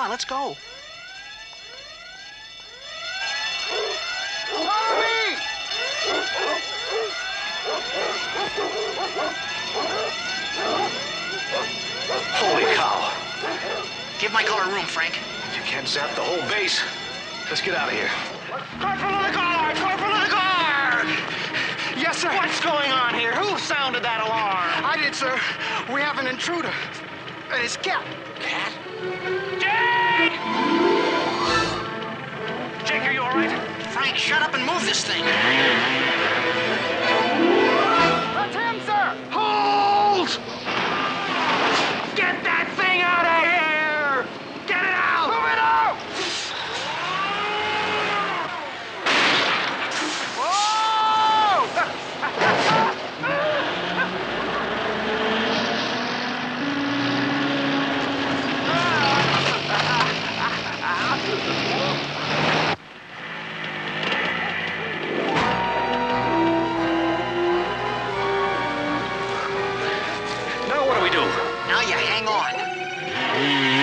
on, let's go. Follow me! Holy cow. Give my car room, Frank. You can't zap the whole base. Let's get out of here. Corporal in the car! Corporal in the car! Yes, sir. What's going on here? Who sounded that alarm? I did, sir. We have an intruder. It's Cat. Cat? Jake! Jake, are you all right? Frank, shut up and move this thing. That's him, sir. Hold! Get that thing out of here! Get it out! Move it out! Now what do we do? Now you hang on.